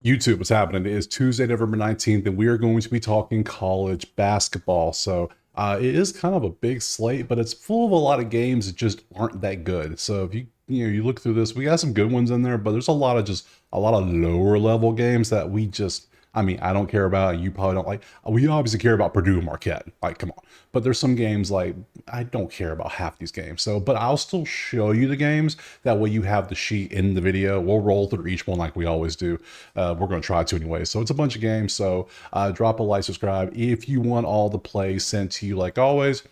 YouTube, what's happening? It is Tuesday, November 19th, and we are going to be talking college basketball. So it is kind of a big slate, but it's full of a lot of games that just aren't that good. So if you look through this, we got some good ones in there, but there's a lot of lower level games that we just I mean, I don't care about, you probably don't like. We obviously care about Purdue and Marquette. Like, come on. But there's some games like I don't care about half these games. So, but I'll still show you the games. That way you have the sheet in the video. We'll roll through each one like we always do. We're going to try to anyway. So it's a bunch of games. So drop a like, subscribe. If you want all the plays sent to you like always,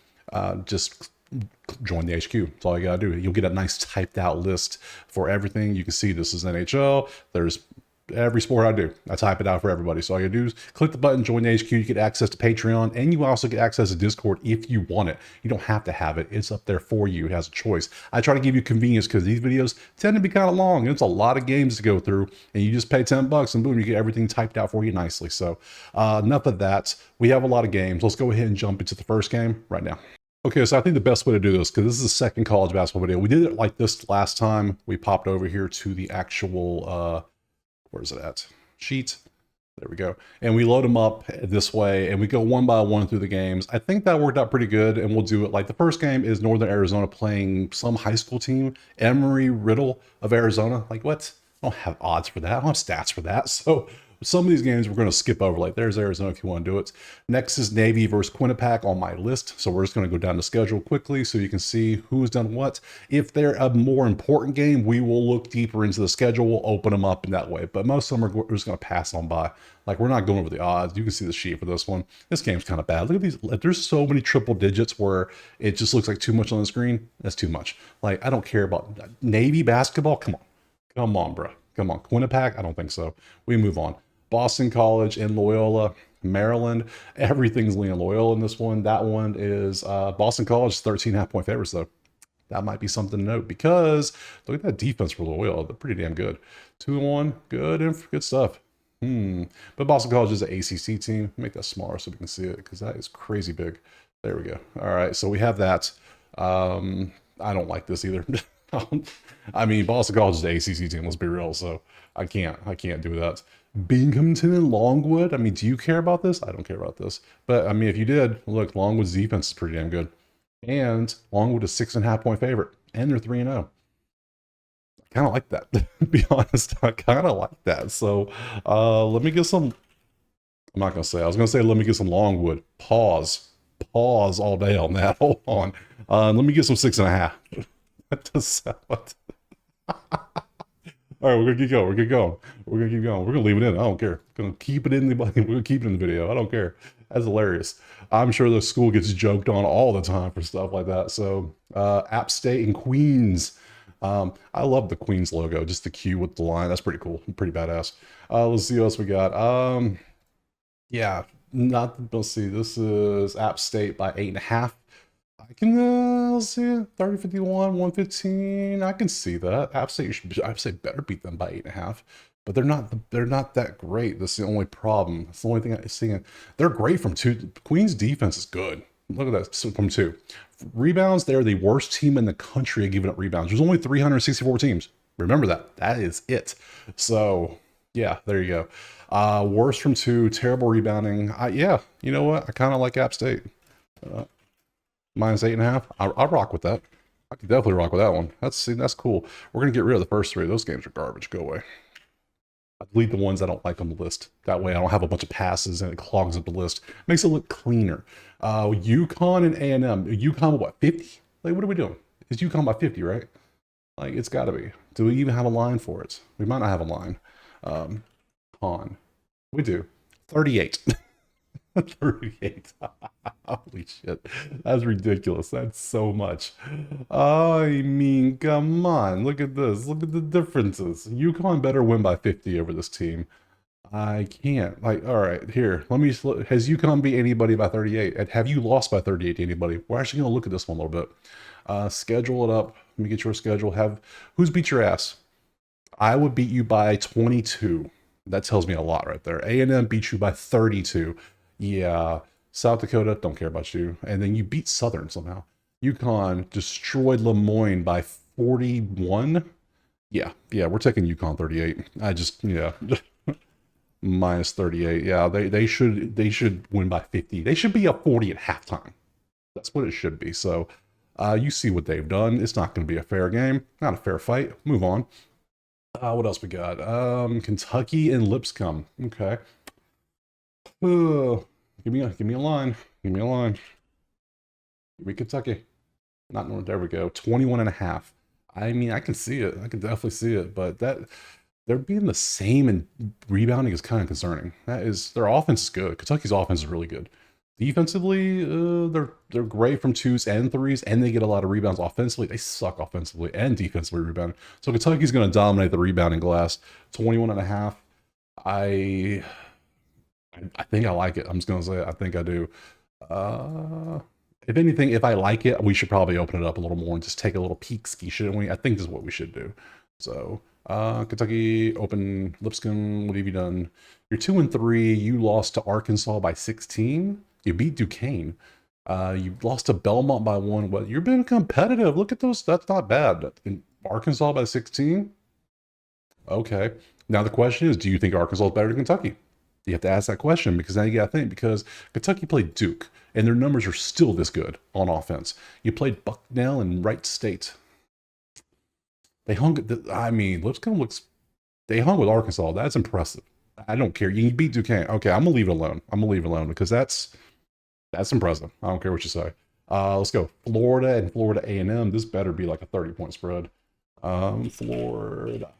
just join the HQ. That's all you gotta do. You'll get a nice typed out list for everything. You can see this is NHL. There's every sport I do. I type it out for everybody. So all you do is click the button, join the HQ. You get access to Patreon, and you also get access to Discord if you want it. You don't have to have it. It's up there for you. It has a choice. I try to give you convenience because these videos tend to be kind of long, and it's a lot of games to go through, and you just pay 10 bucks and boom, you get everything typed out for you nicely. So enough of that. We have a lot of games. Let's go ahead and jump into the first game right now. Okay, so I think the best way to do this, because this is the second college basketball video. We did it like this last time. We popped over here to the actual, where's it at? Sheet. There we go. And we load them up this way, and we go one by one through the games. I think that worked out pretty good, and we'll do it like the first game is Northern Arizona playing some high school team, Emory-Riddle of Arizona. Like, what? I don't have odds for that. I don't have stats for that. So some of these games we're going to skip over. Like there's Arizona if you want to do it. Next is Navy versus Quinnipiac on my list. So we're just going to go down the schedule quickly so you can see who's done what. If they're a more important game, we will look deeper into the schedule. We'll open them up in that way. But most of them we're just going to pass on by. Like we're not going over the odds. You can see the sheet for this one. This game's kind of bad. Look at these. There's so many triple digits where it just looks like too much on the screen. That's too much. Like I don't care about Navy basketball. Come on. Come on, bro. Come on. Quinnipiac? I don't think so. We move on. Boston College and Loyola, Maryland. Everything's leaning Loyola in this one. That one is Boston College, 13.5 point favorites, though. That might be something to note because look at that defense for Loyola. They're pretty damn good. 2-1, good stuff. But Boston College is an ACC team. Make that smaller so we can see it because that is crazy big. There we go. All right, so we have that. I don't like this either. I mean, Boston College is the ACC team. Let's be real. So I can't do that. Binghamton and Longwood. I mean, do you care about this? I don't care about this. But I mean, if you did, look, Longwood's defense is pretty damn good. And Longwood is 6.5 point favorite. And they're 3-0. I kind of like that. To be honest, I kind of like that. So let me get some. I'm not going to say. I was going to say, let me get some Longwood. Pause all day on that. Hold on. Let me get some 6.5. That does sound what? All right, we're gonna keep going. We're gonna keep going. We're gonna keep going. We're gonna leave it in. I don't care. We're gonna keep it in the. We're gonna keep it in the video. I don't care. That's hilarious. I'm sure the school gets joked on all the time for stuff like that. So, App State and Queens. I love the Queens logo. Just the Q with the line. That's pretty cool. Pretty badass. Let's see what else we got. Yeah. Let's see. This is App State by 8.5. I can let's see 30, 51, 115. I can see that. App State better beat them by 8.5. But they're not that great. That's the only problem. That's the only thing I see. They're great from two. Queen's defense is good. Look at that from two. Rebounds, they're the worst team in the country at giving up rebounds. There's only 364 teams. Remember that. That is it. So yeah, there you go. Worst from two, terrible rebounding. Yeah, you know what? I kind of like App State. Minus 8.5. I rock with that. I can definitely rock with that one. That's cool. We're gonna get rid of the first three. Those games are garbage. Go away. I delete the ones I don't like on the list. That way I don't have a bunch of passes and it clogs up the list. Makes it look cleaner. Yukon and A&M. Yukon what, 50? Like what are we doing? It's Yukon by 50, right? Like it's gotta be. Do we even have a line for it? We might not have a line. Con. We do. 38. 38. Holy shit. That's ridiculous. That's so much. I mean, come on. Look at this. Look at the differences. Yukon better win by 50 over this team. I can't. Like, all right, here. Let me. Has Yukon beat anybody by 38? And have you lost by 38 to anybody? We're actually going to look at this one a little bit. Schedule it up. Let me get your schedule. Who's beat your ass? I would beat you by 22. That tells me a lot right there. A&M beat you by 32. Yeah, South Dakota, don't care about you. And then you beat Southern somehow. Yukon destroyed Lemoyne by 41. Yeah, we're taking Yukon 38. Yeah. Minus 38. Yeah, they should win by 50. They should be up 40 at halftime. That's what it should be. So you see what they've done. It's not going to be a fair game. Not a fair fight. Move on. What else we got? Kentucky and Lipscomb. Okay. Give me a line. Give me a line. Give me Kentucky. Not North. There we go. 21 and a half. I mean, I can see it. I can definitely see it. But that they're being the same and rebounding is kind of concerning. That is, their offense is good. Kentucky's offense is really good. Defensively, they're great from twos and threes, and they get a lot of rebounds. Offensively, they suck offensively and defensively rebounding. So Kentucky's going to dominate the rebounding glass. 21 and a half. I think I like it. I'm just going to say it. I think I do. If anything, if I like it, we should probably open it up a little more and just take a little peek ski, shouldn't we? I think this is what we should do. So, Kentucky, open, Lipscomb, what have you done? You're 2-3. You lost to Arkansas by 16. You beat Duquesne. You lost to Belmont by 1. Well, you're being competitive. Look at those. That's not bad. In Arkansas by 16. Okay. Now the question is, do you think Arkansas is better than Kentucky? You have to ask that question, because now you got to think, because Kentucky played Duke and their numbers are still this good on offense. You played Bucknell and Wright State. They hung. I mean, Lipscomb looks. They hung with Arkansas. That's impressive. I don't care. You beat Duquesne. Okay, I'm gonna leave it alone. I'm gonna leave it alone because that's impressive. I don't care what you say. Let's go. Florida and Florida A&M. This better be like a 30-point spread. Florida.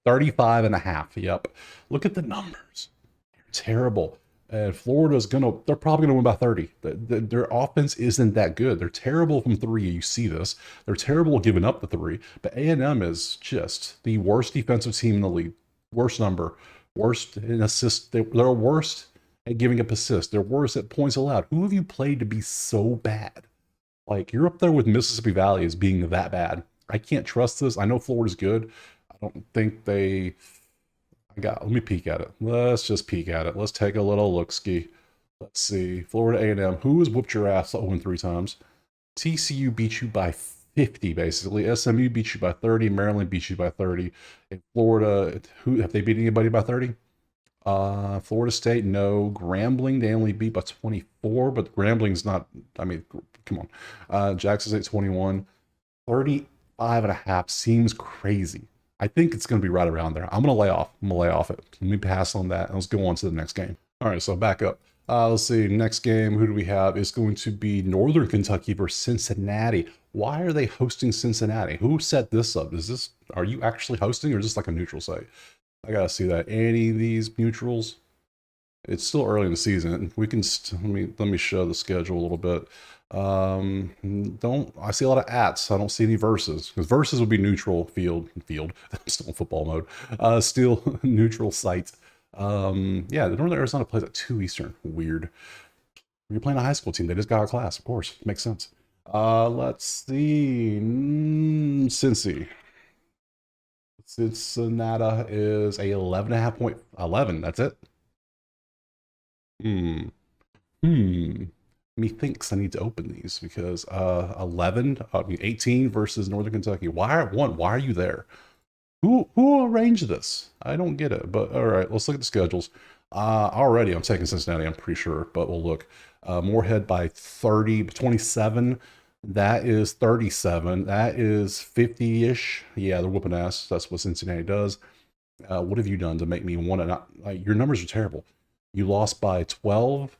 35 and a half. Yep. Look at the numbers. They're terrible. And they're probably gonna win by 30. Their offense isn't that good. They're terrible from 3. You see this. They're terrible giving up the 3. But A&M is just the worst defensive team in the league. Worst number. Worst in assists. They're worst at giving up assists. They're worst at points allowed. Who have you played to be so bad? Like, you're up there with Mississippi Valley as being that bad. I can't trust this. I know Florida's good. I don't think they... let me peek at it. Let's just peek at it. Let's take a little look-ski. Let's see. Florida A&M. Who has whooped your ass 0-3 times? TCU beat you by 50, basically. SMU beat you by 30. Maryland beat you by 30. In Florida, have they beat anybody by 30? Florida State, no. Grambling, they only beat by 24, but Grambling's not, I mean, come on. Jackson State, 21. 35 and a half seems crazy. I think it's going to be right around there. I'm going to lay off. I'm going to lay off it. Let me pass on that. And let's go on to the next game. All right, so back up. Let's see. Next game, who do we have? It's going to be Northern Kentucky versus Cincinnati. Why are they hosting Cincinnati? Who set this up? Are you actually hosting, or is this like a neutral site? I got to see that. Any of these neutrals? It's still early in the season. We can, let me show the schedule a little bit. I see a lot of ats. I don't see any verses, because verses would be neutral field. Still in football mode. Still neutral site. Yeah, the Northern Arizona plays at 2 Eastern. Weird. You're playing a high school team. They just got a class, of course. Makes sense. Let's see. Cincy. Cincinnati is a 11.5 point. 11. That's it. Methinks I need to open these, because 18 versus Northern Kentucky. Why are you there? Who arranged this? I don't get it. But all right, let's look at the schedules. Already I'm taking Cincinnati, I'm pretty sure, but we'll look. Moorhead by 27. That is 37. That is 50-ish. Yeah, they're whooping ass. That's what Cincinnati does. What have you done to make me want to not? Your numbers are terrible. You lost by 12,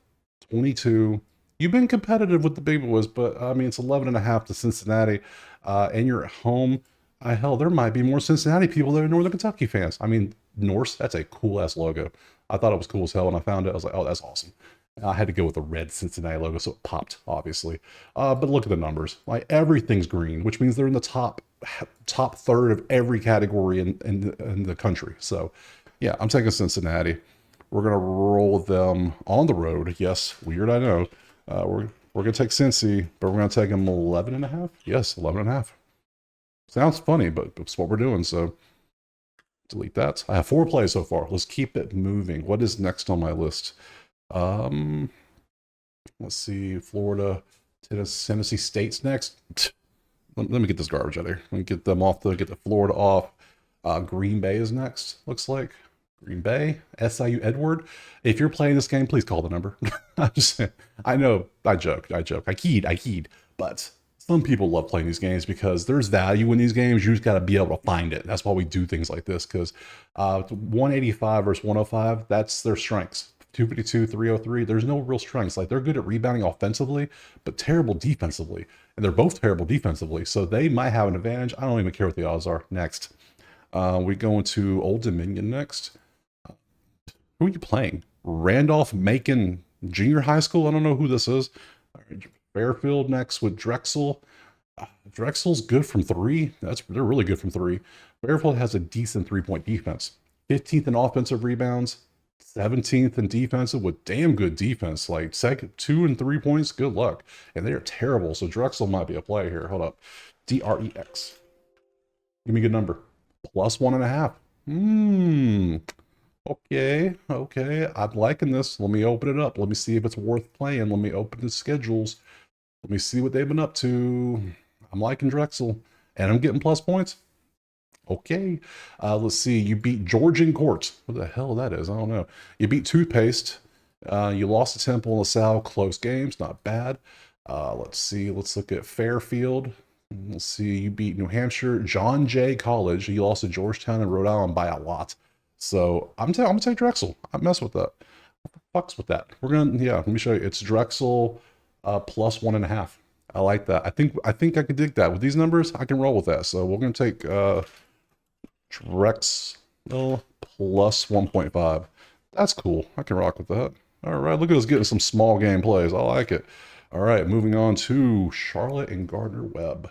22. You've been competitive with the big boys, but I mean, it's 11 and a half to Cincinnati, and you're at home. Hell, there might be more Cincinnati people there than Northern Kentucky fans. I mean, Norse, that's a cool ass logo. I thought it was cool as hell when I found it. I was like, oh, that's awesome. I had to go with the red Cincinnati logo, so it popped, obviously. But look at the numbers. Like, everything's green, which means they're in the top third of every category in the country. So, yeah, I'm taking Cincinnati. We're gonna roll them on the road. Yes, weird, I know. We're gonna take Cincy, but we're gonna take them 11 and a half. Yes, 11 and a half. Sounds funny, but it's what we're doing. So delete that. I have 4 plays so far. Let's keep it moving. What is next on my list? Let's see. Florida, Tennessee State's next. Let me get this garbage out of here. Let me get them off. Get the Florida off. Green Bay is next. Looks like. Green Bay, SIU Edward. If you're playing this game, please call the number. I'm just saying. I know, I joke, I keyed. But some people love playing these games because there's value in these games. You just got to be able to find it. That's why we do things like this, because 185 versus 105, that's their strengths. 252, 303, there's no real strengths. Like, they're good at rebounding offensively, but terrible defensively. And they're both terrible defensively, so they might have an advantage. I don't even care what the odds are. Next. We go into Old Dominion next. Who are you playing? Randolph-Macon Junior High School? I don't know who this is. Fairfield next with Drexel. Drexel's good from three. They're really good from three. Fairfield has a decent three-point defense. 15th in offensive rebounds, 17th in defensive with damn good defense. Like, second 2 and 3 points, good luck. And they are terrible, so Drexel might be a play here. Hold up. DREX. Give me a good number. +1.5. Okay. I'm liking this. Let me open it up. Let me see if it's worth playing. Let me open the schedules. Let me see what they've been up to. I'm liking Drexel, and I'm getting plus points. Okay. Let's see. You beat Georgian Court. What the hell that is? I don't know. You beat Toothpaste. You lost to Temple and LaSalle. Close games. Not bad. Let's see. Let's look at Fairfield. Let's see. You beat New Hampshire. John Jay College. You lost to Georgetown and Rhode Island by a lot. So I'm gonna take Drexel. I mess with that. Fucks with that. We're gonna, yeah. Let me show you. It's Drexel +1.5. I like that. I think I could dig that with these numbers. I can roll with that. So we're gonna take Drexel +1.5. That's cool. I can rock with that. All right. Look at us getting some small game plays. I like it. All right. Moving on to Charlotte and Gardner-Webb.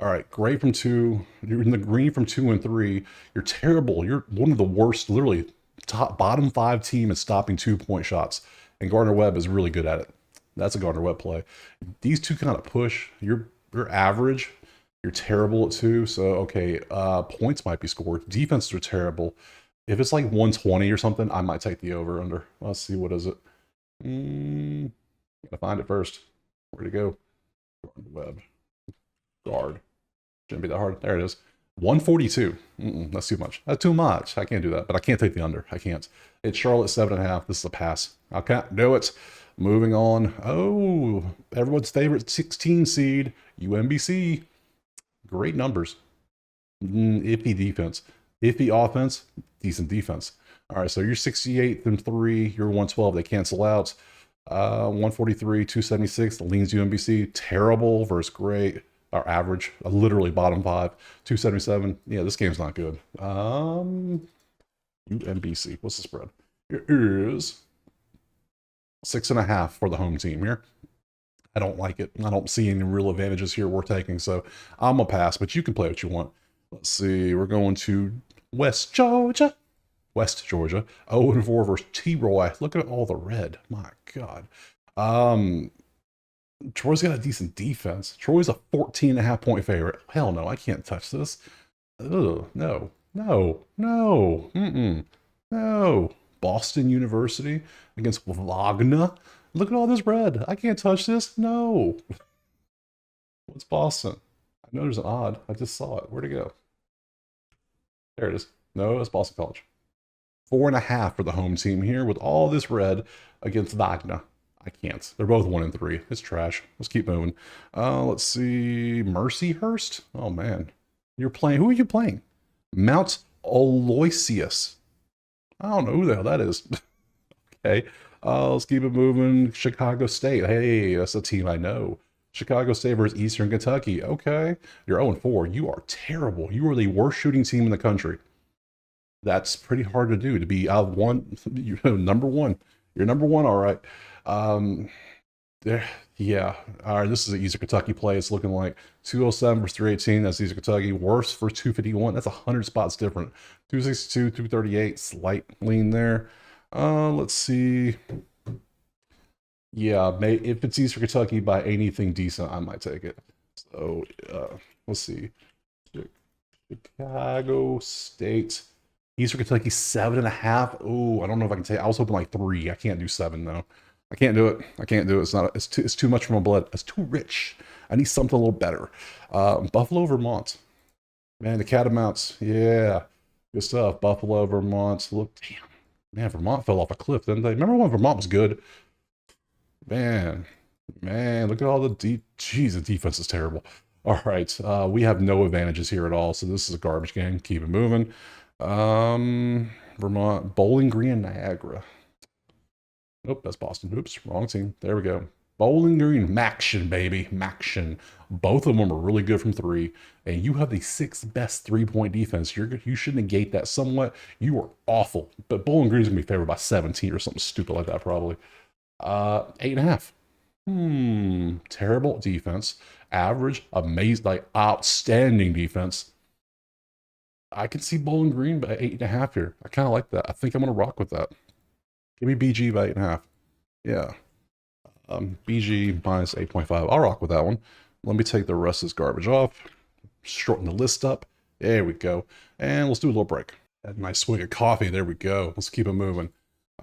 All right, great from 2. You're in the green from 2 and 3. You're terrible. You're one of the worst, literally bottom 5 team at stopping 2-point shots. And Gardner-Webb is really good at it. That's a Gardner-Webb play. These two kind of push. You're average. You're terrible at 2. So, okay, points might be scored. Defenses are terrible. If it's like 120 or something, I might take the over under. Let's see, what is it? Gotta find it first. Where'd it go? Gardner-Webb. Guard. Shouldn't be that hard. There it is. 142. That's too much. That's too much. I can't do that, but I can't take the under. I can't. It's Charlotte 7.5. This is a pass. I can't do it. Moving on. Oh, everyone's favorite 16 seed, UMBC. Great numbers. Iffy defense. Iffy offense. Decent defense. All right, so you're 68th and 3. You're 112. They cancel out. 143, 276. Leans UMBC. Terrible versus great. Our average, literally bottom 5, 277. Yeah, this game's not good. UMBC, what's the spread? It is 6.5 for the home team here. I don't like it. I don't see any real advantages here we're taking, so I'm gonna pass, but you can play what you want. Let's see, we're going to West Georgia. 0-4 versus T-Roy. Look at all the red. My God. Troy's got a decent defense. Troy's a 14.5 point favorite. Hell no, I can't touch this. Ugh, no. No. Boston University against Wagner. Look at all this red. I can't touch this. No. What's Boston? I know there's an odd. I just saw it. Where'd it go? There it is. No, it's Boston College. 4.5 for the home team here with all this red against Wagner. I can't. They're both 1 and 3. It's trash. Let's keep moving. Let's see. Mercyhurst. Oh man, you're playing. Who are you playing? Mount Aloysius. I don't know who the hell that is. Okay. Let's keep it moving. Chicago State. Hey, that's a team I know. Chicago State versus Eastern Kentucky. Okay. You're 0-4. You are terrible. You are the worst shooting team in the country. That's pretty hard to do, to be out you're number 1. You're number 1, all right. Yeah. All right, this is an Eastern Kentucky play. It's looking like 207 versus 318. That's Eastern Kentucky. Worse for 251. That's 100 spots different. 262, 238. Slight lean there. Let's see. Yeah, if it's Eastern Kentucky by anything decent, I might take it. So, let's see. Chicago State. Eastern Kentucky 7.5. Oh, I don't know if I can take. I was hoping like 3. I can't do 7 though. I can't do it. It's too much for my blood. It's too rich. I need something a little better. Buffalo, Vermont. Man, the Catamounts. Yeah. Good stuff. Buffalo, Vermont. Look, damn. Man, Vermont fell off a cliff, didn't they? Remember when Vermont was good? Man, man, look at all the Jeez, the defense is terrible. All right, we have no advantages here at all, so this is a garbage game. Keep it moving. Vermont, Bowling Green, Niagara. Nope, that's Boston. Oops, wrong team. There we go. Bowling Green, Maction, baby. Maction. Both of them are really good from three, and you have the sixth best three-point defense. You should negate that somewhat. You are awful, but Bowling Green's gonna be favored by 17 or something stupid like that, probably. 8.5. Terrible defense. Average, amazing, like outstanding defense. I can see Bowling Green by 8.5 here. I kind of like that. I think I'm gonna rock with that. Give me BG by 8.5. Yeah. BG minus 8.5. I'll rock with that one. Let me take the rest of this garbage off. Shorten the list up. There we go. And let's do a little break. Had a nice swig of coffee. There we go. Let's keep it moving.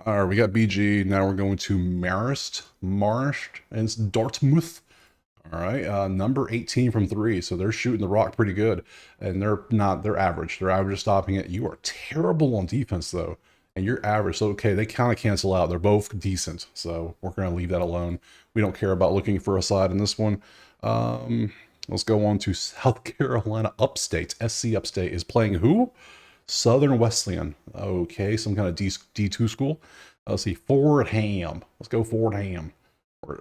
All right, we got BG. Now we're going to Marist, and it's Dartmouth. All right, number 18 from three. So they're shooting the rock pretty good. And they're average. They're average stopping it. You are terrible on defense, though. And you're average. So, okay, they kind of cancel out. They're both decent. So we're going to leave that alone. We don't care about looking for a side in this one. Let's go on to South Carolina Upstate. SC Upstate is playing who? Southern Wesleyan. Okay, some kind of D2 school. Let's see, Fordham. Let's go Fordham.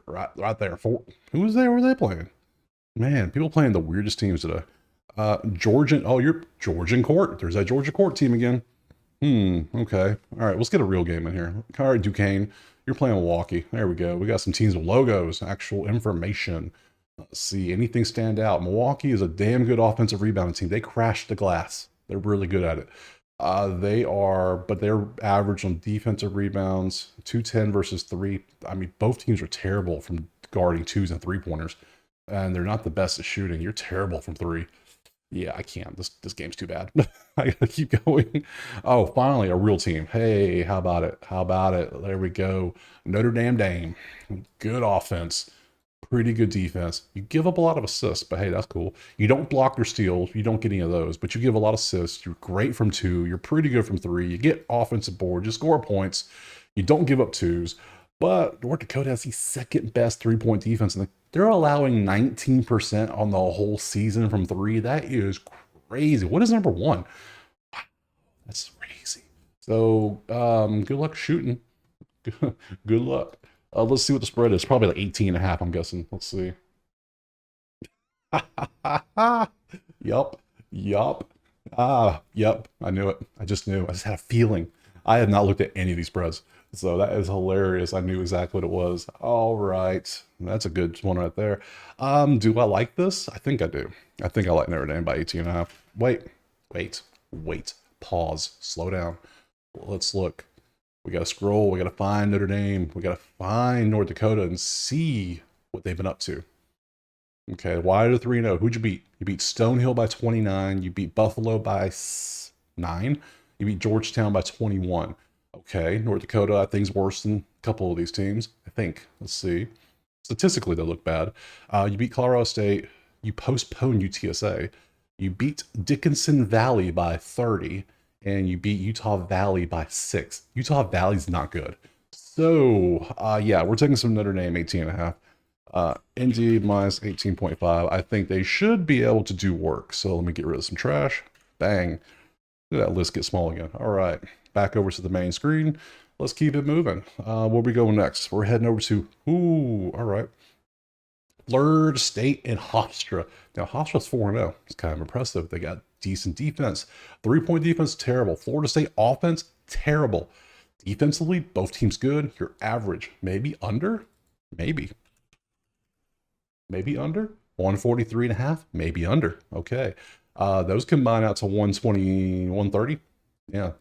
Right there. Who was there? Were they playing? Man, people playing the weirdest teams today. Georgian. Oh, you're Georgian Court. There's that Georgia Court team again. Okay. All right, let's get a real game in here. All right, Duquesne. You're playing Milwaukee. There we go. We got some teams with logos, actual information. Let's see, anything stand out? Milwaukee is a damn good offensive rebounding team. They crashed the glass. They're really good at it. But they're average on defensive rebounds, 210 versus 3. I mean, both teams are terrible from guarding twos and three-pointers, and they're not the best at shooting. You're terrible from three. Yeah, I can't. This game's too bad. I gotta keep going. Oh, finally, a real team. Hey, how about it? How about it? There we go. Notre Dame. Good offense. Pretty good defense. You give up a lot of assists, but hey, that's cool. You don't block or steal. You don't get any of those, but you give a lot of assists. You're great from two. You're pretty good from three. You get offensive board. You score points. You don't give up twos. But North Dakota has the second best three-point defense. And they're allowing 19% on the whole season from three. That is crazy. What is number one? Wow, that's crazy. So good luck shooting. Good luck. Let's see what the spread is. Probably like 18.5, I'm guessing. Let's see. Yup. Yup. I knew it. I just knew. I just had a feeling. I have not looked at any of these spreads. So that is hilarious. I knew exactly what it was. All right. That's a good one right there. Do I like this? I think I do. I think I like Notre Dame by 18.5. Wait. Pause. Slow down. Let's look. We got to scroll. We got to find Notre Dame. We got to find North Dakota and see what they've been up to. Okay, why are 3-0? Who'd you beat? You beat Stonehill by 29. You beat Buffalo by 9. You beat Georgetown by 21. Okay, North Dakota, I think, is worse than a couple of these teams. I think. Let's see. Statistically, they look bad. You beat Colorado State. You postponed UTSA. You beat Dickinson Valley by 30. And you beat Utah Valley by 6. Utah Valley's not good. So, yeah, we're taking some Notre Dame 18.5. Indy minus 18.5. I think they should be able to do work. So let me get rid of some trash. Bang. Look at that list get small again. All right, back over to the main screen. Let's keep it moving. Where we go next? We're heading over to, all right. Florida State and Hofstra. Now, Hofstra's 4-0. It's kind of impressive. They got decent defense. Three-point defense, terrible. Florida State offense, terrible. Defensively, both teams good. You're average. Maybe under? Maybe. Maybe under? 143.5? Maybe under. Okay. Those combine out to 120, 130. Yeah.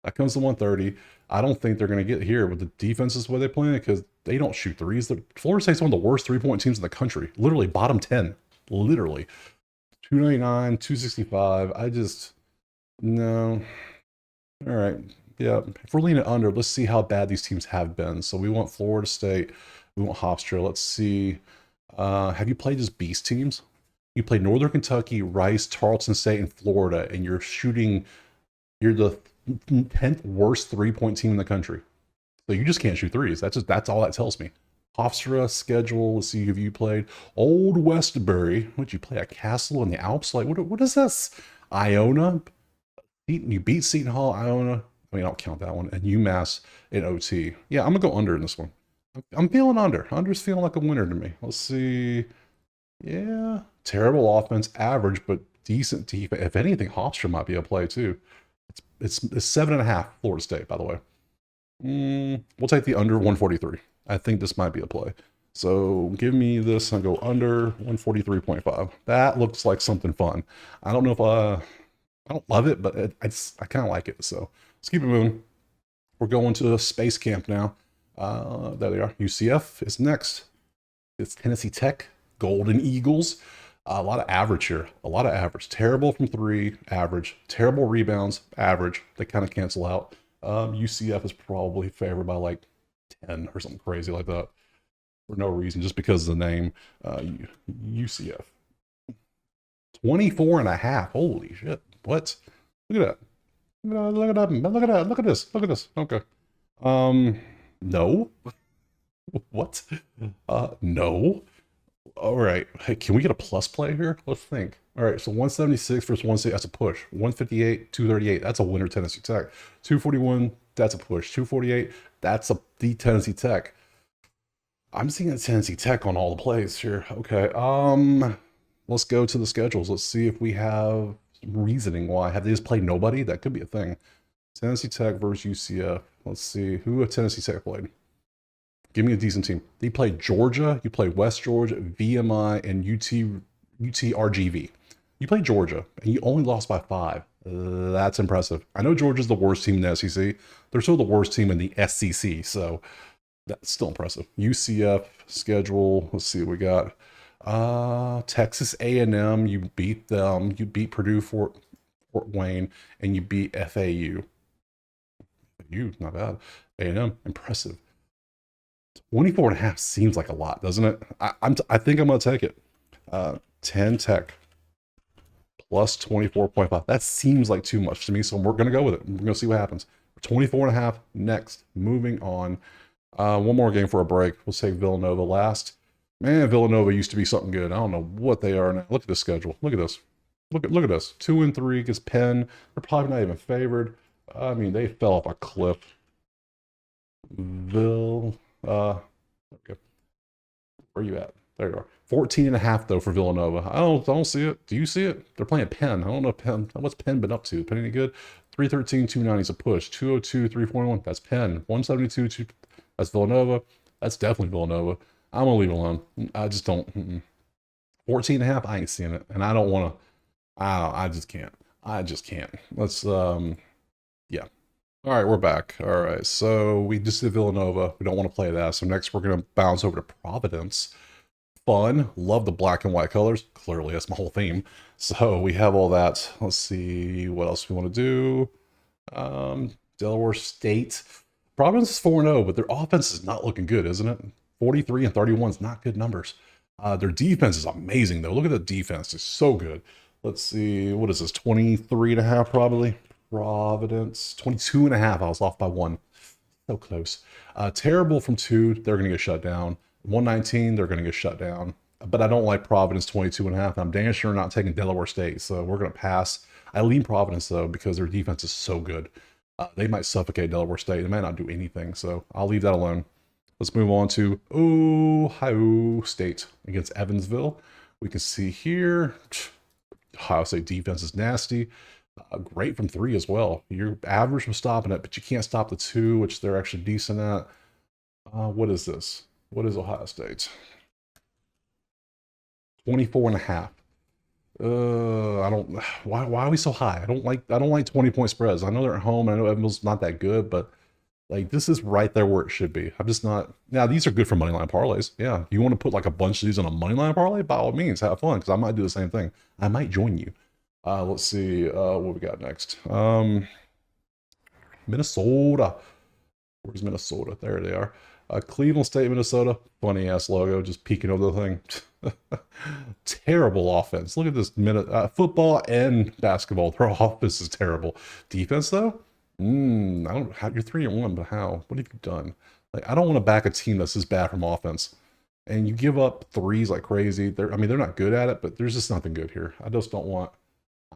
That comes to 130. I don't think they're going to get here with the defenses where they play because they don't shoot threes. Florida State's one of the worst three-point teams in the country. Literally bottom 10. Literally. 299, 265. No. All right. Yeah. If we're leaning under, let's see how bad these teams have been. So we want Florida State. We want Hofstra. Let's see. Have you played just beast teams? You played Northern Kentucky, Rice, Tarleton State, and Florida, and you're shooting You're the 10th worst 3-point team in the country. So you just can't shoot threes. That's all that tells me. Hofstra schedule. Let's see if you played Old Westbury. Would you play a Castle in the Alps? Like what is this? Iona. You beat Seton Hall, Iona. I mean, I don't count that one. And UMass in OT. Yeah, I'm gonna go under in this one. I'm feeling under. Under's feeling like a winner to me. Let's see. Yeah, terrible offense, average, but decent defense. If anything, Hofstra might be a play too. It's 7.5 Florida State, by the way. We'll take the under 143. I think this might be a play. So give me this and go under 143.5. That looks like something fun. I don't know if I don't love it, but I kind of like it. So let's keep it moving. We're going to space camp now. There they are. UCF is next. It's Tennessee Tech, Golden Eagles. A lot of average here. A lot of average. Terrible from three, average. Terrible rebounds, average. They kind of cancel out. UCF is probably favored by like 10 or something crazy like that for no reason, just because of the name. UCF. 24.5. Holy shit. What? Look at that. Look at that. Look at that. Look at this. Look at this. Okay. No. What? No. All right. Hey, can we get a plus play here? Let's think. All right. So 176 versus 160. That's a push. 158, 238. That's a winner, Tennessee Tech. 241. That's a push. 248. That's the Tennessee Tech. I'm seeing a Tennessee Tech on all the plays here. Okay. Let's go to the schedules. Let's see if we have reasoning why. Have they just played nobody? That could be a thing. Tennessee Tech versus UCF. Let's see. Who have Tennessee Tech played? Give me a decent team. They played Georgia. You played West Georgia, VMI, and UTRGV. You played Georgia, and you only lost by 5. That's impressive. I know Georgia's the worst team in the SEC. They're still the worst team in the SEC, so that's still impressive. UCF schedule. Let's see what we got. Texas A&M. You beat them. You beat Purdue, Fort Wayne, and you beat FAU. Not bad. A&M, impressive. 24.5 seems like a lot, doesn't it? I think I'm gonna take it. 10 Tech plus 24.5. That seems like too much to me, so we're gonna go with it. We're gonna see what happens. 24.5 next. Moving on. One more game for a break. We'll take Villanova last. Man, Villanova used to be something good. I don't know what they are now. Look at this schedule. Look at this. Look at this. 2-3 against Penn. They're probably not even favored. I mean, they fell off a cliff. Okay. Where are you at? There you are. 14.5 though for Villanova. I don't see it. Do you see it? They're playing Penn. I don't know Penn. What's Penn been up to? Penn any good? 313, 290 is a push. 202, 341. That's Penn. 172, that's Villanova. That's definitely Villanova. I'm gonna leave it alone. I just don't. 14.5. I ain't seeing it, and I don't want to. I just can't. I just can't. Let's. Yeah. All right, we're back. All right, so we just did Villanova. We don't want to play that. So next we're going to bounce over to Providence. Fun. Love the black and white colors. Clearly, that's my whole theme. So we have all that. Let's see what else we want to do. Delaware State. Providence is 4-0, but their offense is not looking good, isn't it? 43 and 31 is not good numbers. Their defense is amazing, though. Look at the defense. It's so good. Let's see. What is this? 23.5 probably. Providence, 22.5. I was off by 1. So close. Terrible from 2. They're going to get shut down. 119. They're going to get shut down. But I don't like Providence 22.5. I'm damn sure not taking Delaware State. So we're going to pass. I lean Providence, though, because their defense is so good. They might suffocate Delaware State. They might not do anything. So I'll leave that alone. Let's move on to Ohio State against Evansville. We can see here, Ohio State defense is nasty. Great from 3 as well. You're average from stopping it, but you can't stop the 2, which they're actually decent at. What is this? What is Ohio State? 24.5. I don't. Why are we so high? I don't like 20-point spreads. I know they're at home. I know Evansville's not that good, but like this is right there where it should be. I'm just not. Now these are good for moneyline parlays. Yeah, you want to put like a bunch of these on a moneyline parlay? By all means, have fun because I might do the same thing. I might join you. Let's see what we got next. Minnesota. Where's Minnesota? There they are. Cleveland State, Minnesota. Funny ass logo, just peeking over the thing. Terrible offense. Look at this football and basketball. Their offense is terrible. Defense though, I don't. How you're 3-1, but how? What have you done? Like, I don't want to back a team that's this bad from offense. And you give up threes like crazy. I mean, they're not good at it, but there's just nothing good here. I just don't want.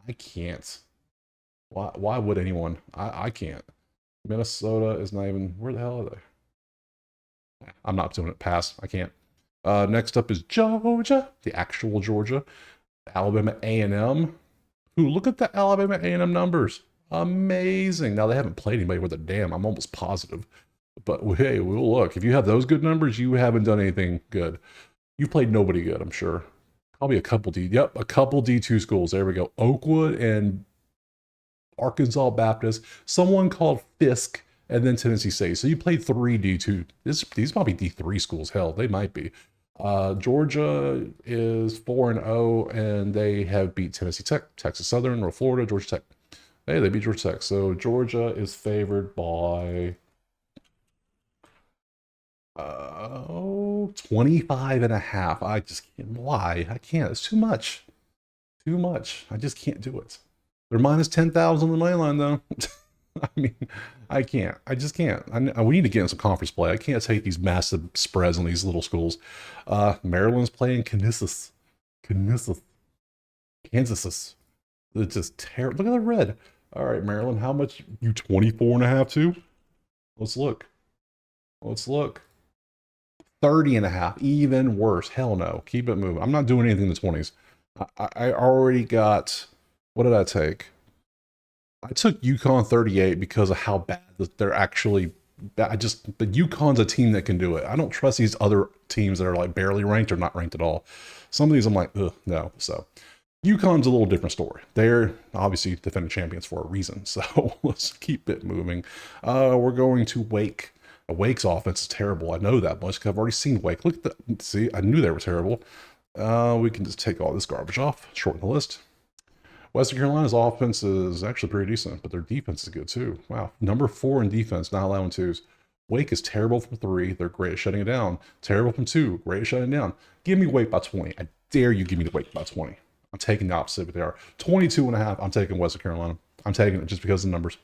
I can't. Why would anyone? I can't. Minnesota is not even. Where the hell are they? I'm not doing it. Pass. I can't. Next up is Georgia, the actual Georgia. Alabama A&M. Ooh, look at the Alabama A&M numbers. Amazing. Now, they haven't played anybody with a damn. I'm almost positive. But hey, we'll look. If you have those good numbers, you haven't done anything good. You've played nobody good, I'm sure. Probably a couple a couple D2 schools. There we go. Oakwood and Arkansas Baptist. Someone called Fisk, and then Tennessee State. So you played 3 D2. These might be D3 schools. Hell, they might be. Georgia is 4-0, and they have beat Tennessee Tech, Texas Southern, or Florida, Georgia Tech. Hey, they beat Georgia Tech. So Georgia is favored by 25.5. I just can't. Why? I can't. It's too much. Too much. I just can't do it. They're minus 10,000 on the money line, though. I mean, I can't. I just can't. We need to get in some conference play. I can't take these massive spreads on these little schools. Maryland's playing Kansas. It's just terrible. Look at the red. All right, Maryland, how much? You 24.5 too? Let's look. 30.5. Even worse. Hell no. Keep it moving. I'm not doing anything in the 20s. I already got. What did I take? I took Yukon 38 because of how bad they're actually. But Yukon's a team that can do it. I don't trust these other teams that are like barely ranked or not ranked at all. Some of these I'm like, ugh, no. So Yukon's a little different story. They're obviously defending champions for a reason. So let's keep it moving. We're going to Wake. Wake's offense is terrible. I know that much because I've already seen Wake. Look at that. See, I knew they were terrible. We can just take all this garbage off, shorten the list. Western Carolina's offense is actually pretty decent, but their defense is good too. Wow. Number 4 in defense, not allowing 2s. Wake is terrible from 3. They're great at shutting it down. Terrible from 2. Great at shutting it down. Give me Wake by 20. I dare you give me the Wake by 20. I'm taking the opposite, but they are. 22.5. I'm taking Western Carolina. I'm taking it just because of the numbers.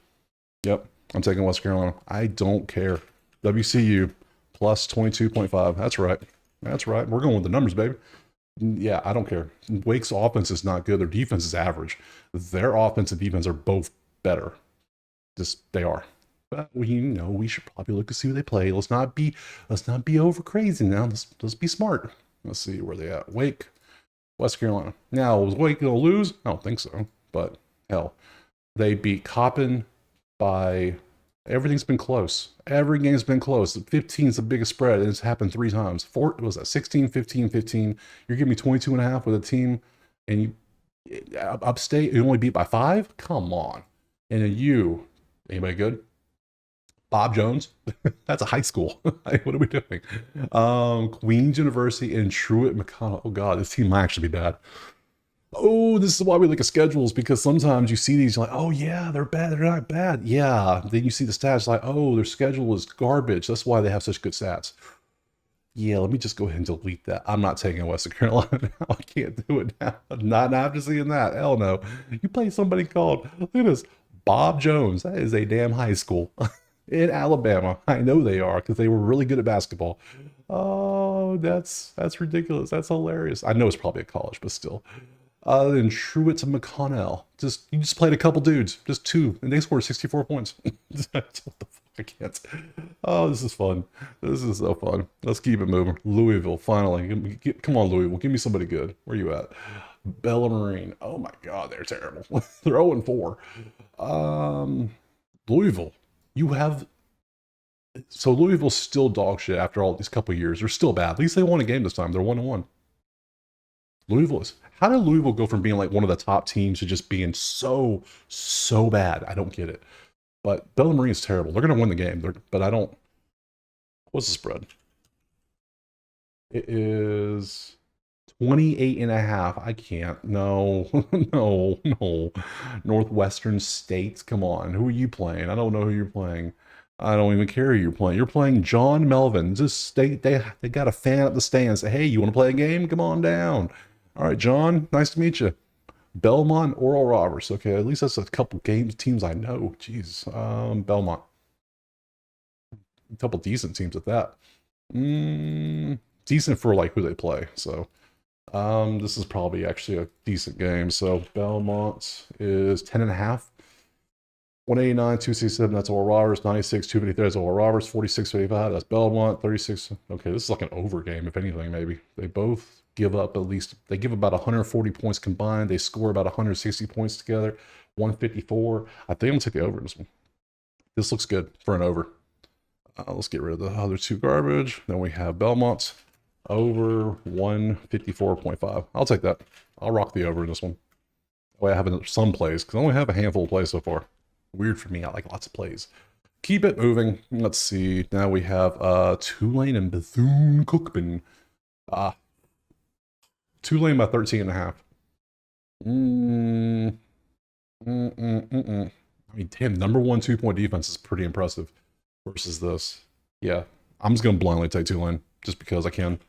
Yep. I'm taking Western Carolina. I don't care. WCU plus 22.5. That's right. That's right. We're going with the numbers, baby. Yeah, I don't care. Wake's offense is not good. Their defense is average. Their offense and defense are both better. They are. But we should probably look to see who they play. Let's not be over crazy now. Let's be smart. Let's see where they at. Wake, West Carolina. Now, was Wake gonna lose? I don't think so. But hell, they beat Coppin by. Everything's been close. Every game's been close. 15 is the biggest spread, and it's happened 3 times. 4 was that 16, 15, 15. You're giving me 22.5 with a team, and you upstate you only beat by 5. Come on. And then anybody good? Bob Jones. That's a high school. What are we doing? Queens University and Truett McConnell. Oh God, this team might actually be bad. Oh, this is why we look at schedules, because sometimes you see these, you're like, oh yeah, they're bad, they're not bad. Yeah, then you see the stats like, oh, their schedule is garbage. That's why they have such good stats. Yeah, let me just go ahead and delete that. I'm not taking Western Carolina now. I can't do it now. Not after seeing that. Hell no. You play somebody called, look at this, Bob Jones. That is a damn high school in Alabama. I know they are because they were really good at basketball. Oh, that's ridiculous. That's hilarious. I know it's probably a college, but still. Then Truett to McConnell. You just played a couple dudes, just 2, and they scored 64 points. What the fuck? I can't. Oh, this is fun. This is so fun. Let's keep it moving. Louisville, finally. Come on, Louisville. Give me somebody good. Where you at? Bellarmine. Oh my God, they're terrible. They're 0-4. Louisville. So Louisville's still dog shit after all these couple years. They're still bad. At least they won a game this time. They're 1-1. How did Louisville go from being like one of the top teams to just being so bad? I don't get it. But Bellarmine is terrible. They're going to win the game. But I don't. What's the spread? It is 28.5. I can't. No. No. Northwestern State. Come on. Who are you playing? I don't know who you're playing. I don't even care who you're playing. You're playing John Melvin. Just they got a fan at the stand. Say, hey, you want to play a game? Come on down. All right, John. Nice to meet you. Belmont, Oral Roberts. Okay, at least that's a couple teams I know. Jeez, Belmont. A couple decent teams at that. Decent for like who they play. So, this is probably actually a decent game. So Belmont is 10.5. 189, 267, that's Oral Roberts. 96, 253, that's Oral Roberts. 46, 55, that's Belmont. 36, okay, this is like an over game, if anything, maybe. They both give up at least, they give about 140 points combined. They score about 160 points together. 154. I think I'm going to take the over in this one. This looks good for an over. Let's get rid of the other two garbage. Then we have Belmont over 154.5. I'll take that. I'll rock the over in this one. That way I have some plays, because I only have a handful of plays so far. Weird for me. I like lots of plays. Keep it moving. Let's see. Now we have Tulane and Bethune-Cookman. Tulane by 13.5. I mean, damn, number one 2-point defense is pretty impressive versus this. Yeah, I'm just going to blindly take Tulane just because I can.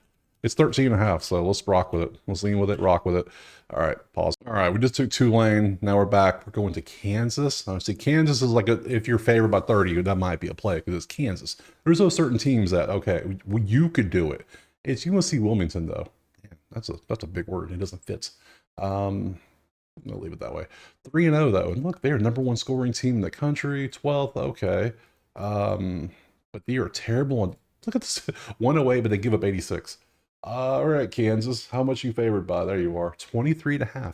It's 13.5, so let's rock with it. Let's lean with it, rock with it. All right, pause. All right, we just took Tulane. Now we're back. We're going to Kansas. Now, see, Kansas is like, if you're favored by 30, that might be a play because it's Kansas. There's those certain teams that, okay, you could do it. It's UNC Wilmington, though. Man, that's a big word. It doesn't fit. I'm going to leave it that way. 3-0, though. And look, they're number one scoring team in the country. 12th, okay. But they are terrible. On, look at this. One away, but they give up 86. All right, Kansas. How much you favored by? There you are. 23.5.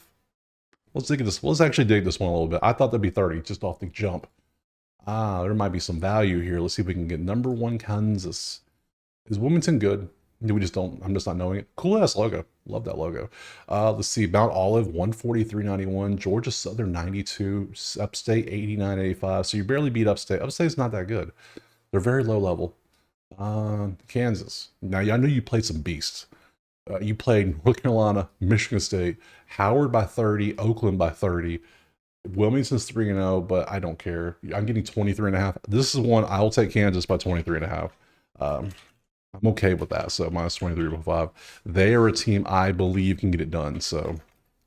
Let's dig this. Let's actually dig this one a little bit. I thought that'd be 30 just off the jump. There might be some value here. Let's see if we can get number one Kansas. Is Wilmington good? We just don't. I'm just not knowing it. Cool ass logo. Love that logo. Let's see. Mount Olive 143.91. Georgia Southern 92. Upstate 89.85. So you barely beat Upstate. Upstate's not that good. They're very low level. Kansas. Now, I know you played some beasts. You played North Carolina, Michigan State, Howard by 30, Oakland by 30. Wilmington's 3-0, but I don't care. I'm getting 23.5. This is one I'll take Kansas by 23.5. I'm okay with that. So minus 23.5. They are a team I believe can get it done. So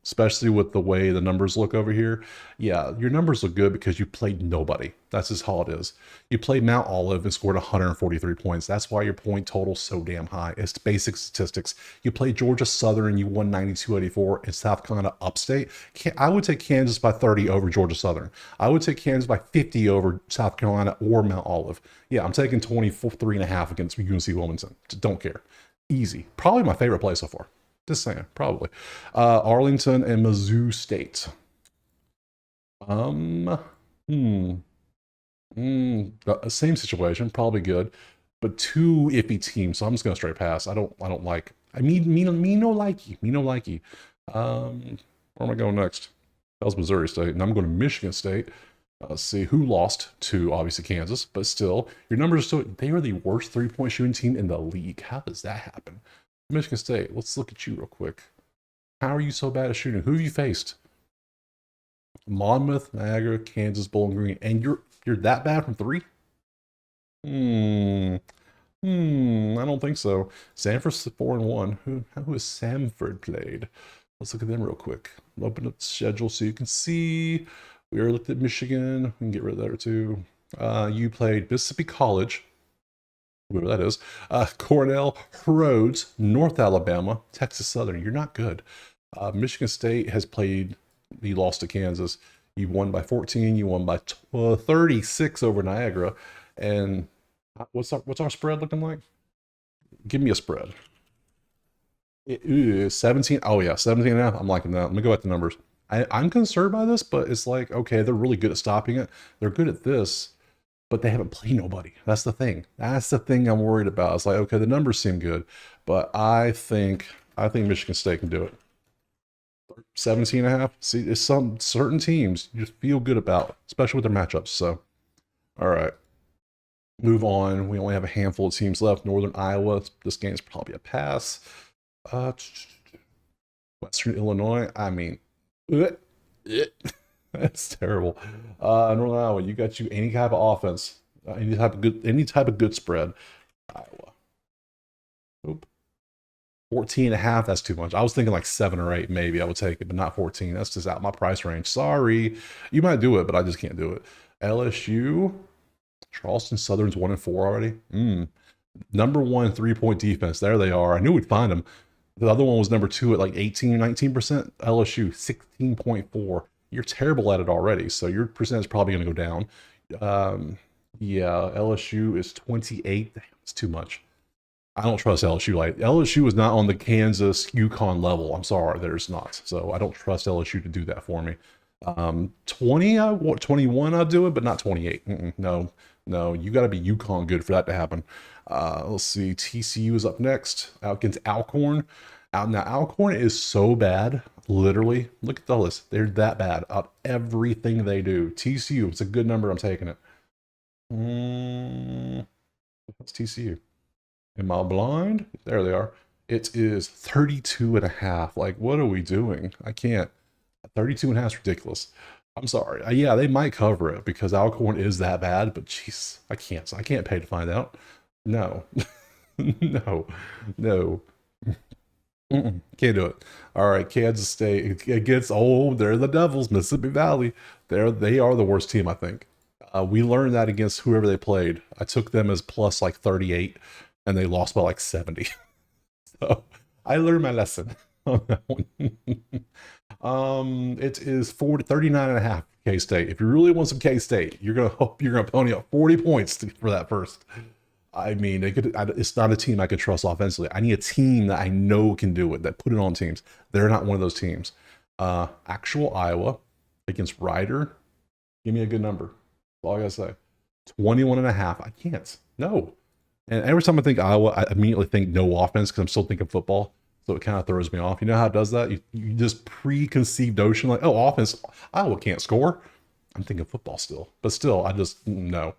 especially with the way the numbers look over here. Yeah, your numbers look good because you played nobody. That's just how it is. You played Mount Olive and scored 143 points. That's why your point total's so damn high. It's basic statistics. You played Georgia Southern and you won 92-84 in South Carolina Upstate. I would take Kansas by 30 over Georgia Southern. I would take Kansas by 50 over South Carolina or Mount Olive. Yeah, I'm taking 23.5 against UNC Wilmington. Don't care. Easy. Probably my favorite play so far. Just saying, probably. Arlington and Mizzou State. Same situation, probably good, but two iffy teams. So I'm just gonna straight pass. I don't like. I mean, me no likey. Where am I going next? That was Missouri State, and I'm going to Michigan State. Let's see who lost to obviously Kansas, but still, your numbers are still. They are the worst 3-point shooting team in the league. How does that happen? Michigan State, let's look at you real quick. How are you so bad at shooting? Who have you faced? Monmouth, Niagara, Kansas, Bowling Green, and you're that bad from 3? I don't think so. Sanford's 4-1. Who has Samford played? Let's look at them real quick. Open up the schedule so you can see. We already looked at Michigan. We can get rid of that too. You played Mississippi College. Whoever that is, Cornell, Rhodes, North Alabama, Texas Southern. You're not good. Michigan State has played, you lost to Kansas. You won by 14. You won by 36 over Niagara. And what's our spread looking like? Give me a spread. 17. Oh, yeah, 17.5. I'm liking that. Let me go back to the numbers. I'm concerned by this, but it's like, okay, they're really good at stopping it. They're good at this. But they haven't played nobody. That's the thing. That's the thing I'm worried about. It's like, okay, the numbers seem good, but I think Michigan State can do it. 17.5. See, it's some certain teams you just feel good about, especially with their matchups. So, all right, move on. We only have a handful of teams left. Northern Iowa. This game's probably a pass. Western Illinois. I mean, that's terrible. Northern Iowa, you got any kind of offense. Any type of good spread. Iowa. Nope. 14 and a half, that's too much. I was thinking like 7 or 8, maybe I would take it, but not 14. That's just out my price range. Sorry. You might do it, but I just can't do it. LSU, Charleston Southern's 1-4 already. Number 1 3-point defense. There they are. I knew we'd find them. The other one was number 2 at like 18 or 19%. LSU, 16.4. You're terrible at it already, so your percentage is probably going to go down. Yeah, LSU is 28. Damn, it's too much. I don't trust LSU. Like LSU is not on the Kansas Yukon level. I'm sorry, there's not. So I don't trust LSU to do that for me. 21, I'll do it, but not 28. No, you got to be Yukon good for that to happen. Let's see. TCU is up next out against Alcorn. Now Alcorn is so bad. Literally, look at the list. They're that bad out everything they do. TCU, it's a good number. I'm taking it. What's TCU? Am I blind? There they are. It is 32 and a half. Like, what are we doing? I can't. 32 and a half is ridiculous. I'm sorry. Yeah, they might cover it because Alcorn is that bad, but jeez, I can't. I can't pay to find out. No. No. Can't do it. All right, Kansas State. It gets old. They're the Devils, Mississippi Valley. They are the worst team, I think. We learned that against whoever they played. I took them as plus like 38. And they lost by like 70. So I learned my lesson on that one. It is 39 and a half K-State. If you really want some K-State, you're gonna pony up 40 points for that first. I mean, it's not a team I could trust offensively. I need a team that I know can do it, that put it on teams. They're not one of those teams. Actual Iowa against Rider. Give me a good number. That's all I gotta say. 21 and a half. I can't. No. And every time I think Iowa, I immediately think no offense because I'm still thinking football. So it kind of throws me off. You know how it does that? You just preconceived notion like, oh, offense, Iowa can't score. I'm thinking football still. But still, I just, no.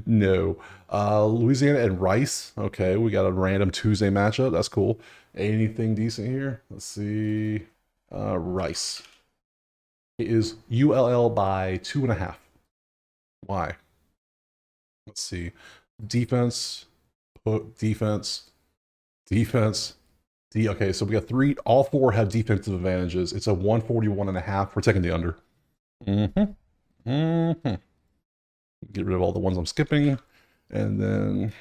No. Louisiana and Rice. Okay, we got a random Tuesday matchup. That's cool. Anything decent here? Let's see. Rice. It is ULL by 2.5. Why? Let's see. Defense. Okay, so we got 3. All 4 have defensive advantages. It's a 141.5. We're taking the under. Get rid of all the ones I'm skipping. And then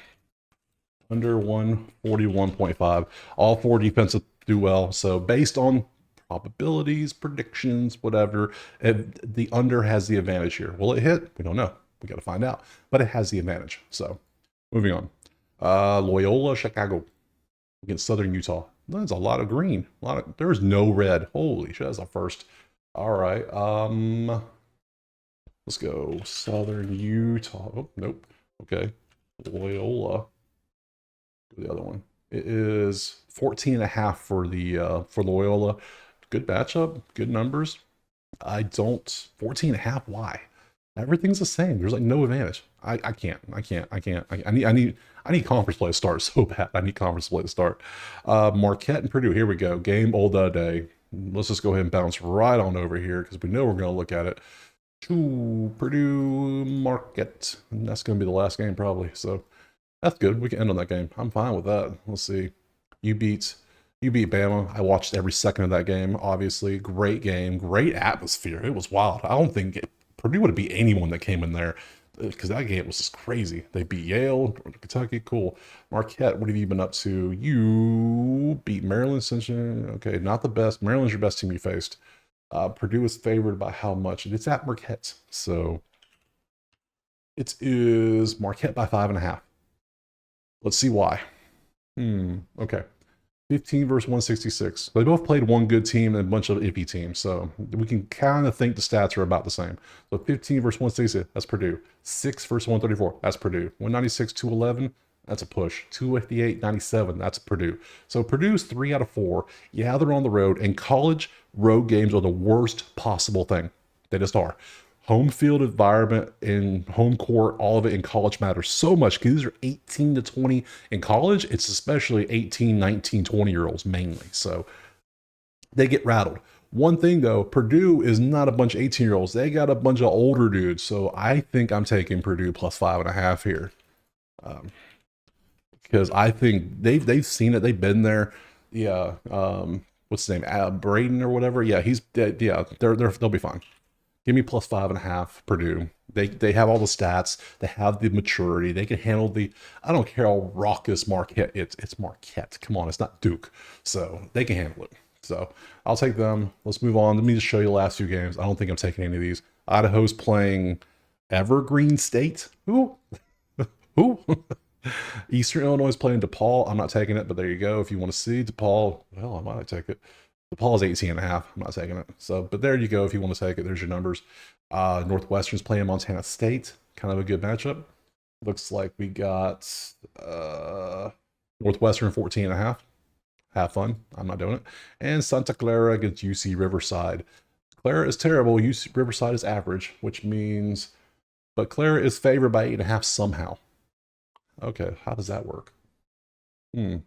under 141.5. All 4 defensive do well. So based on probabilities, predictions, whatever, the under has the advantage here. Will it hit? We don't know. We got to find out. But it has the advantage. So moving on. Loyola Chicago against Southern Utah. There's a lot of green. There's no red. Holy shit, that's a first. All right. Let's go. Southern Utah. Oh, nope. Okay. Loyola. Go the other one. It is 14.5 for Loyola. Good matchup. Good numbers. 14.5. Why? Everything's the same. There's like no advantage. I can't. I need conference play to start so bad. I need conference play to start. Marquette and Purdue. Here we go. Game old day. Let's just go ahead and bounce right on over here because we know we're going to look at it. Purdue Marquette. And that's going to be the last game probably. So that's good. We can end on that game. I'm fine with that. Let's see. You beat Bama. I watched every second of that game. Obviously, great game. Great atmosphere. It was wild. I don't think Purdue would have beat anyone that came in there because that game was just crazy. They beat Yale, Kentucky, cool. Marquette, what have you been up to? You beat Maryland, Cincy. Okay, not the best. Maryland's your best team you faced. Purdue is favored by how much? It's at Marquette. So it is Marquette by 5.5. Let's see why. Okay. 15 versus 166. They both played one good team and a bunch of iffy teams. So we can kind of think the stats are about the same. So 15 versus 166, that's Purdue. 6 versus 134, that's Purdue. 196, 211, that's a push. 258, 97, that's Purdue. So Purdue's 3 out of 4. Yeah, they're on the road. And college road games are the worst possible thing. They just are. Home field environment and home court, all of it in college matters so much because these are 18 to 20. In college, it's especially 18, 19, 20-year-olds mainly. So they get rattled. One thing though, Purdue is not a bunch of 18-year-olds. They got a bunch of older dudes. So I think I'm taking Purdue plus 5.5 here. Because I think they've seen it. They've been there. Yeah. What's his name? Braden or whatever. Yeah, he's dead. Yeah, they'll be fine. Give me plus 5.5 Purdue. They have all the stats. They have the maturity. They can handle the. I don't care how raucous Marquette. It's Marquette. Come on, it's not Duke. So they can handle it. So I'll take them. Let's move on. Let me just show you the last few games. I don't think I'm taking any of these. Idaho's playing Evergreen State. Who? Who? Eastern Illinois is playing DePaul. I'm not taking it, but there you go. If you want to see DePaul, well, I might take it. DePaul is 18.5. I'm not taking it. So, but there you go. If you want to take it, there's your numbers. Northwestern's playing Montana State. Kind of a good matchup. Looks like we got Northwestern 14.5. Have fun. I'm not doing it. And Santa Clara against UC Riverside. Clara is terrible. UC Riverside is average, which means, but Clara is favored by 8.5 somehow. Okay, how does that work? I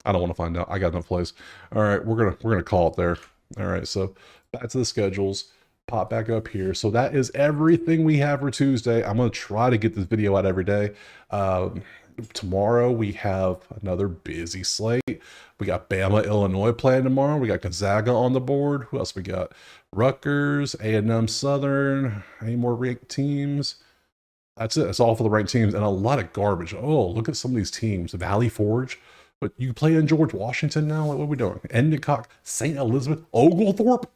don't want to find out. I got enough plays. All right, we're gonna call it there. All right, so back to the schedules. Pop back up here. So that is everything we have for Tuesday. I'm gonna try to get this video out every day. Tomorrow we have another busy slate. We got Bama, Illinois playing tomorrow. We got Gonzaga on the board. Who else we got? Rutgers, A&M Southern. Any more ranked teams? That's it. It's all for the ranked teams and a lot of garbage. Oh, look at some of these teams. Valley Forge. But you play in George Washington now? Like, what are we doing? Endicott, St. Elizabeth, Oglethorpe?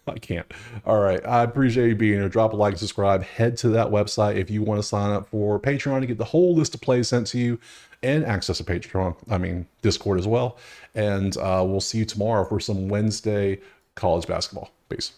I can't. All right. I appreciate you being here. Drop a like and subscribe. Head to that website if you want to sign up for Patreon to get the whole list of plays sent to you and access to Patreon. Discord as well. And we'll see you tomorrow for some Wednesday college basketball. Peace.